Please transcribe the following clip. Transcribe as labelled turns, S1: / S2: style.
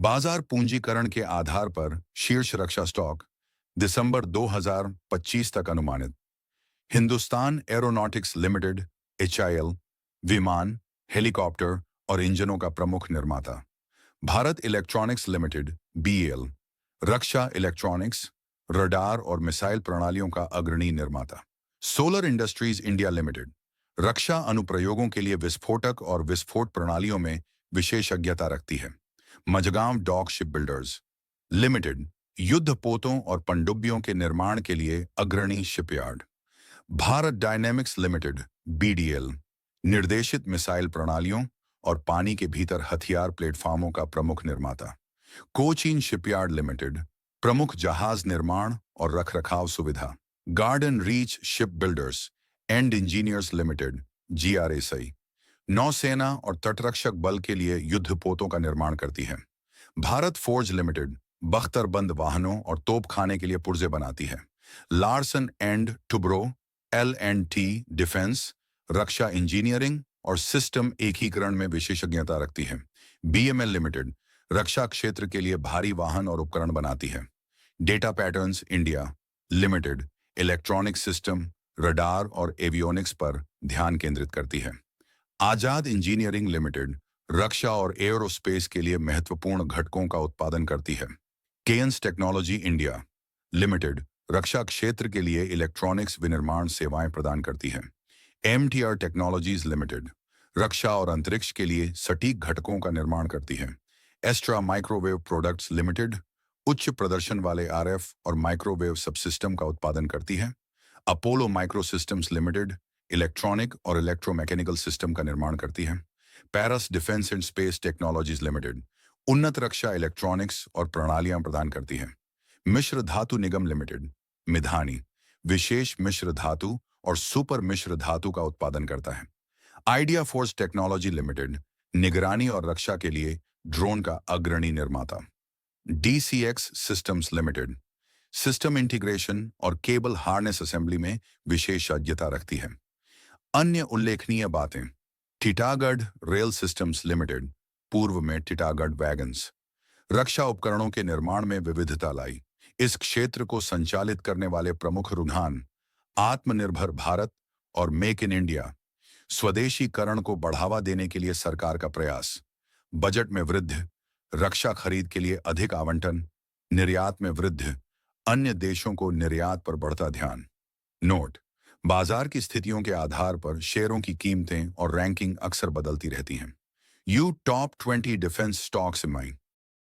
S1: बाजार पूंजीकरण के आधार पर शीर्ष रक्षा स्टॉक दिसंबर 2025 तक अनुमानित। हिंदुस्तान एरोनॉटिक्स लिमिटेड HIL विमान, हेलीकॉप्टर और इंजनों का प्रमुख निर्माता। भारत इलेक्ट्रॉनिक्स लिमिटेड BEL रक्षा इलेक्ट्रॉनिक्स, रडार और मिसाइल प्रणालियों का अग्रणी निर्माता। सोलर इंडस्ट्रीज इंडिया लिमिटेड रक्षा अनुप्रयोगों के लिए विस्फोटक और विस्फोट प्रणालियों में विशेषज्ञता रखती है। Mazagon dock shipbuilders limited युद्ध पोतों और पनडुब्बियों के निर्माण के लिए अग्रणी shipyard. Bharat dynamics limited BDL निर्देशित मिसाइल प्रणालियों और पानी के भीतर हथियार प्लेटफॉर्मों का प्रमुख निर्माता। कोचीन शिपयार्ड लिमिटेड प्रमुख जहाज निर्माण और रखरखाव सुविधा। Garden reach ship builders and engineers limited GRSI नौसेना और तटरक्षक बल के लिए युद्धपोतों का निर्माण करती है। भारत फोर्ज लिमिटेड बख्तरबंद वाहनों और तोपखाने के लिए पुर्जे बनाती है। Larsen and Toubro L&T defence Raksha engineering और सिस्टम एकीकरण में विशेषज्ञता रखती है। BML लिमिटेड रक्षा क्षेत्र के लिए भारी वाहन और उपकरण बनाती है। Data patterns India limited electronic system, radar और एवियोनिक्स पर ध्यान केंद्रित करती है। आजाद इंजीनियरिंग लिमिटेड रक्षा और एयरोस्पेस के लिए महत्वपूर्ण घटकों का उत्पादन करती है। केयंस टेक्नोलॉजी इंडिया लिमिटेड रक्षा क्षेत्र के लिए इलेक्ट्रॉनिक्स विनिर्माण सेवाएं प्रदान करती है। MTR टेक्नोलॉजीज लिमिटेड रक्षा और अंतरिक्ष के लिए सटीक घटकों का निर्माण करती है। एस्ट्रा माइक्रोवेव प्रोडक्ट्स लिमिटेड उच्च प्रदर्शन वाले RF और माइक्रोवेव सबसिस्टम का उत्पादन करती है। Apollo Micro Systems Limited electronic और इलेक्ट्रोमैकेनिकल सिस्टम का निर्माण करती है। Paras defence and space technologies limited उन्नत रक्षा इलेक्ट्रॉनिक्स और प्रणालियां प्रदान करती है। मिश्र धातु निगम लिमिटेड मिधानी विशेष मिश्र धातु और सुपर मिश्र धातु का उत्पादन करता है। आइडिया फोर्स टेक्नोलॉजी लिमिटेड निगरानी और रक्षा के लिए ड्रोन का अग्रणी निर्माता। DCX systems limited system integration और केबल हार्नेस असेंबली में विशेषज्ञता रखती है। अन्य उल्लेखनीय बातें। टीटागढ़ रेल सिस्टम्स लिमिटेड पूर्व में टीटागढ़ वैगन्स रक्षा उपकरणों के निर्माण में विविधता लाई। इस क्षेत्र को संचालित करने वाले प्रमुख रुझान आत्मनिर्भर भारत और मेक इन इंडिया, स्वदेशीकरण को बढ़ावा देने के लिए सरकार का प्रयास, बजट में वृद्धि, रक्षा खरीद के लिए अधिक आवंटन, निर्यात में वृद्धि, अन्य देशों को निर्यात पर बढ़ता ध्यान। नोट: बाजार की स्थितियों के आधार पर शेयरों की कीमतें और रैंकिंग अक्सर बदलती रहती हैं। You top 20 defence stocks in mind.